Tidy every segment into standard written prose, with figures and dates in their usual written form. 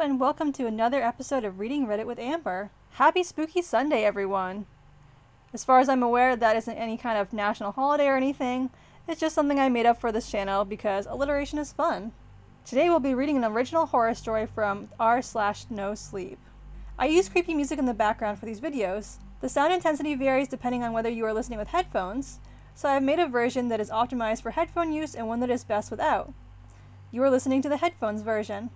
and welcome to another episode of Reading Reddit with Amber. Happy Spooky Sunday, everyone! As far as I'm aware, that isn't any kind of national holiday or anything. It's just something I made up for this channel because alliteration is fun. Today we'll be reading an original horror story from r/NoSleep. I use creepy music in the background for these videos. The sound intensity varies depending on whether you are listening with headphones, so I've made a version that is optimized for headphone use and one that is best without. You are listening to the headphones version.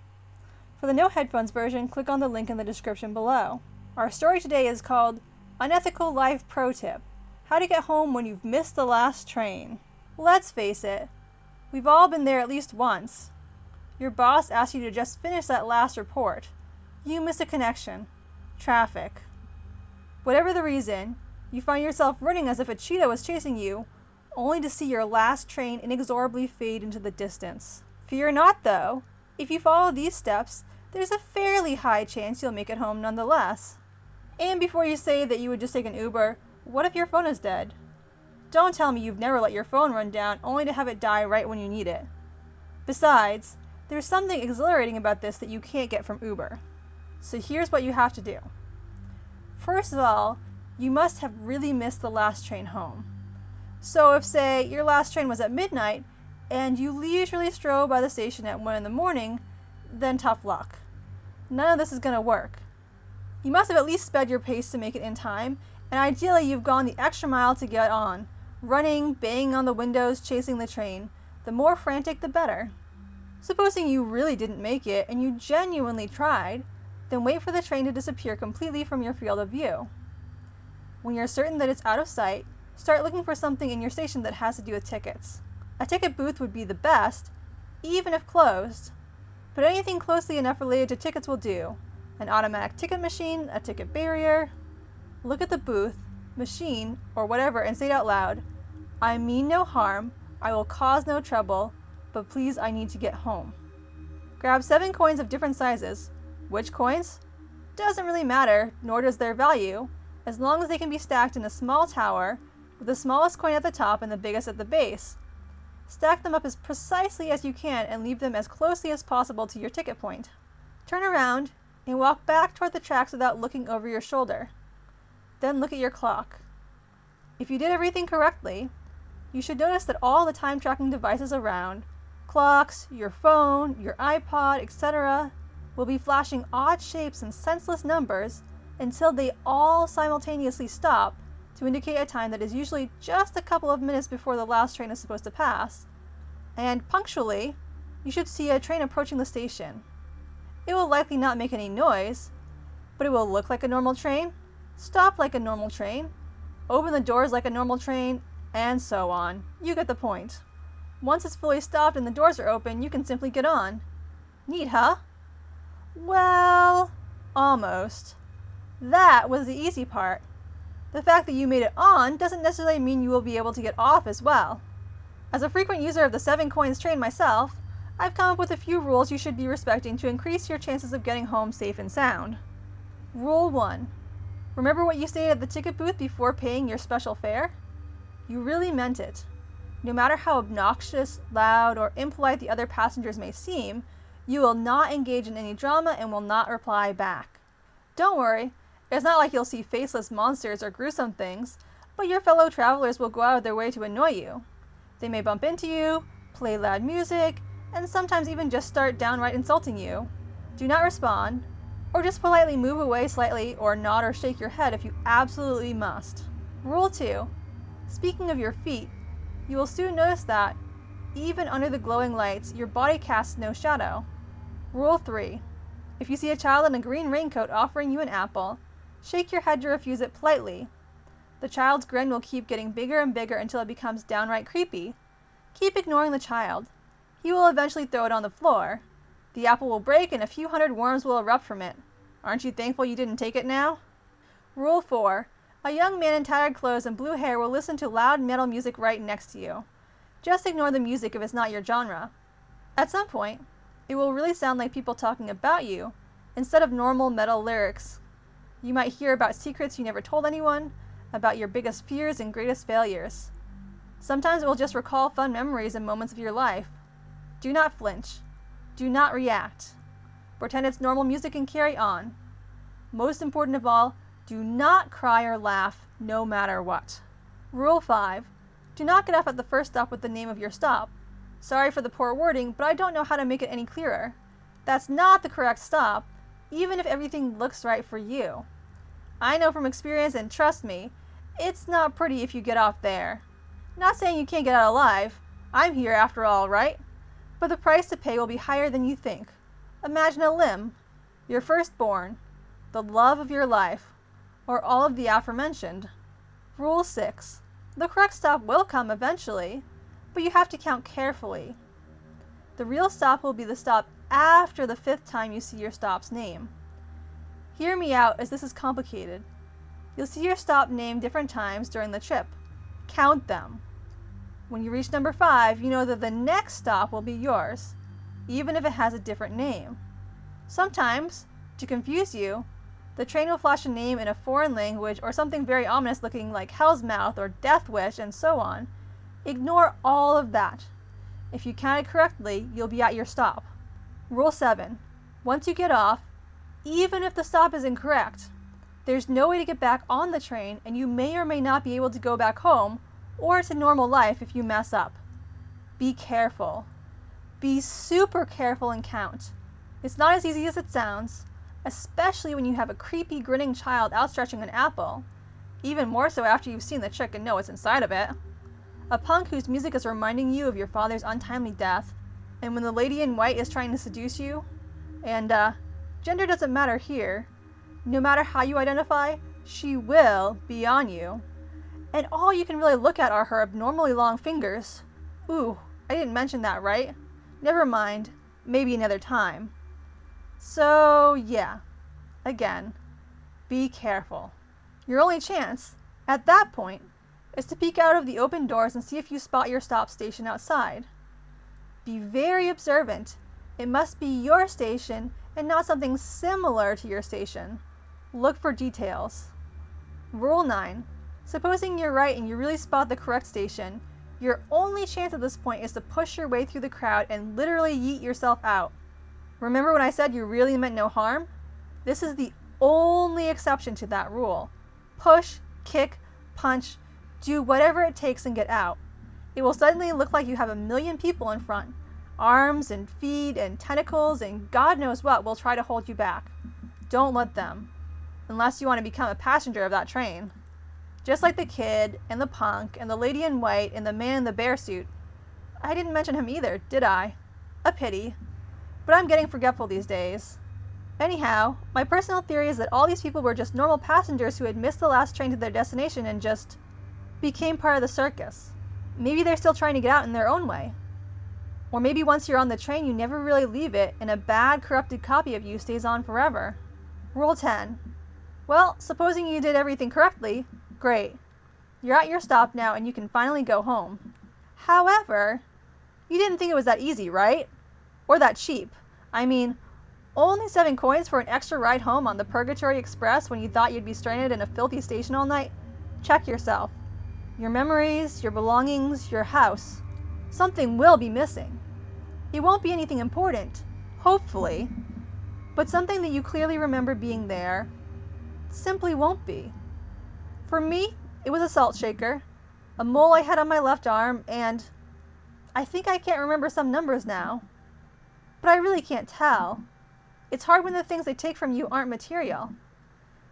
For the no headphones version, click on the link in the description below. Our story today is called Unethical Life Pro Tip: How to Get Home When You've Missed the Last Train. Let's face it, we've all been there at least once. Your boss asks you to just finish that last report. You miss a connection. Traffic. Whatever the reason, you find yourself running as if a cheetah was chasing you, only to see your last train inexorably fade into the distance. Fear not, though. If you follow these steps, there's a fairly high chance you'll make it home nonetheless. And before you say that you would just take an Uber, what if your phone is dead? Don't tell me you've never let your phone run down only to have it die right when you need it. Besides, there's something exhilarating about this that you can't get from Uber. So here's what you have to do. First of all, you must have really missed the last train home. So if, say, your last train was at midnight, and you leisurely stroll by the station at 1 in the morning, then tough luck. None of this is going to work. You must have at least sped your pace to make it in time, and ideally you've gone the extra mile to get on, running, banging on the windows, chasing the train. The more frantic, the better. Supposing you really didn't make it, and you genuinely tried, then wait for the train to disappear completely from your field of view. When you're certain that it's out of sight, start looking for something in your station that has to do with tickets. A ticket booth would be the best, even if closed, but anything closely enough related to tickets will do. An automatic ticket machine, a ticket barrier. Look at the booth, machine, or whatever and say it out loud. I mean no harm, I will cause no trouble, but please I need to get home. Grab 7 coins of different sizes. Which coins? Doesn't really matter, nor does their value, as long as they can be stacked in a small tower, with the smallest coin at the top and the biggest at the base. Stack them up as precisely as you can and leave them as closely as possible to your ticket point. Turn around and walk back toward the tracks without looking over your shoulder. Then look at your clock. If you did everything correctly, you should notice that all the time tracking devices around, clocks, your phone, your iPod, etc., will be flashing odd shapes and senseless numbers until they all simultaneously stop to indicate a time that is usually just a couple of minutes before the last train is supposed to pass. And punctually, you should see a train approaching the station. It will likely not make any noise, but it will look like a normal train, stop like a normal train, open the doors like a normal train, and so on. You get the point. Once it's fully stopped and the doors are open, you can simply get on. Neat, huh? Well, almost. That was the easy part. The fact that you made it on doesn't necessarily mean you will be able to get off as well. As a frequent user of the 7 coins train myself, I've come up with a few rules you should be respecting to increase your chances of getting home safe and sound. Rule 1. Remember what you stated at the ticket booth before paying your special fare? You really meant it. No matter how obnoxious, loud, or impolite the other passengers may seem, you will not engage in any drama and will not reply back. Don't worry. It's not like you'll see faceless monsters or gruesome things, but your fellow travelers will go out of their way to annoy you. They may bump into you, play loud music, and sometimes even just start downright insulting you. Do not respond, or just politely move away slightly or nod or shake your head if you absolutely must. Rule 2. Speaking of your feet, you will soon notice that, even under the glowing lights, your body casts no shadow. Rule 3. If you see a child in a green raincoat offering you an apple, shake your head to refuse it politely. The child's grin will keep getting bigger and bigger until it becomes downright creepy. Keep ignoring the child. He will eventually throw it on the floor. The apple will break and a few hundred worms will erupt from it. Aren't you thankful you didn't take it now? Rule 4. A young man in tattered clothes and blue hair will listen to loud metal music right next to you. Just ignore the music if it's not your genre. At some point, it will really sound like people talking about you, instead of normal metal lyrics. You might hear about secrets you never told anyone, about your biggest fears and greatest failures. Sometimes it will just recall fun memories and moments of your life. Do not flinch. Do not react. Pretend it's normal music and carry on. Most important of all, do not cry or laugh no matter what. Rule 5. Do not get off at the first stop with the name of your stop. Sorry for the poor wording, but I don't know how to make it any clearer. That's not the correct stop, even if everything looks right for you. I know from experience, and trust me, it's not pretty if you get off there. Not saying you can't get out alive. I'm here after all, right? But the price to pay will be higher than you think. Imagine a limb, your firstborn, the love of your life, or all of the aforementioned. Rule 6. The correct stop will come eventually, but you have to count carefully. The real stop will be the stop after the 5th time you see your stop's name. Hear me out, as this is complicated. You'll see your stop named different times during the trip. Count them. When you reach number 5, you know that the next stop will be yours, even if it has a different name. Sometimes, to confuse you, the train will flash a name in a foreign language or something very ominous looking like Hell's Mouth or Death Wish and so on. Ignore all of that. If you counted correctly, you'll be at your stop. Rule 7. Once you get off, even if the stop is incorrect, there's no way to get back on the train, and you may or may not be able to go back home or to normal life if you mess up. Be careful. Be super careful and count. It's not as easy as it sounds, especially when you have a creepy grinning child outstretching an apple, even more so after you've seen the trick and know what's inside of it. A punk whose music is reminding you of your father's untimely death, and when the lady in white is trying to seduce you, and gender doesn't matter here. No matter how you identify, she will be on you. And all you can really look at are her abnormally long fingers. Ooh, I didn't mention that, right? Never mind, maybe another time. So, yeah. Again, be careful. Your only chance, at that point, is to peek out of the open doors and see if you spot your stop station outside. Be very observant. It must be your station and not something similar to your station. Look for details. Rule 9. Supposing you're right and you really spot the correct station, your only chance at this point is to push your way through the crowd and literally yeet yourself out. Remember when I said you really meant no harm? This is the only exception to that rule. Push, kick, punch, do whatever it takes and get out. It will suddenly look like you have a million people in front. Arms and feet and tentacles and God knows what will try to hold you back. Don't let them. Unless you want to become a passenger of that train. Just like the kid, and the punk, and the lady in white, and the man in the bear suit. I didn't mention him either, did I? A pity. But I'm getting forgetful these days. Anyhow, my personal theory is that all these people were just normal passengers who had missed the last train to their destination and just became part of the circus. Maybe they're still trying to get out in their own way. Or maybe once you're on the train, you never really leave it, and a bad, corrupted copy of you stays on forever. Rule 10. Well, supposing you did everything correctly, great. You're at your stop now and you can finally go home. However, you didn't think it was that easy, right? Or that cheap. I mean, only 7 coins for an extra ride home on the Purgatory Express when you thought you'd be stranded in a filthy station all night? Check yourself. Your memories, your belongings, your house. Something will be missing. It won't be anything important, hopefully, but something that you clearly remember being there simply won't be. For me, it was a salt shaker, a mole I had on my left arm, and I think I can't remember some numbers now. But I really can't tell. It's hard when the things they take from you aren't material.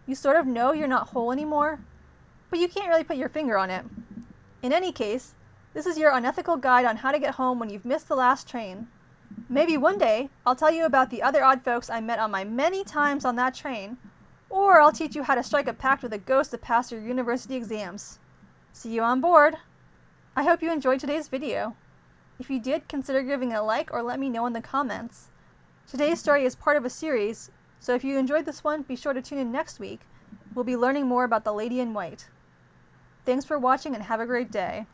You sort of know you're not whole anymore, but you can't really put your finger on it. In any case, this is your unethical guide on how to get home when you've missed the last train. Maybe one day, I'll tell you about the other odd folks I met on my many times on that train, or I'll teach you how to strike a pact with a ghost to pass your university exams. See you on board! I hope you enjoyed today's video. If you did, consider giving a like or let me know in the comments. Today's story is part of a series, so if you enjoyed this one, be sure to tune in next week. We'll be learning more about the Lady in White. Thanks for watching and have a great day.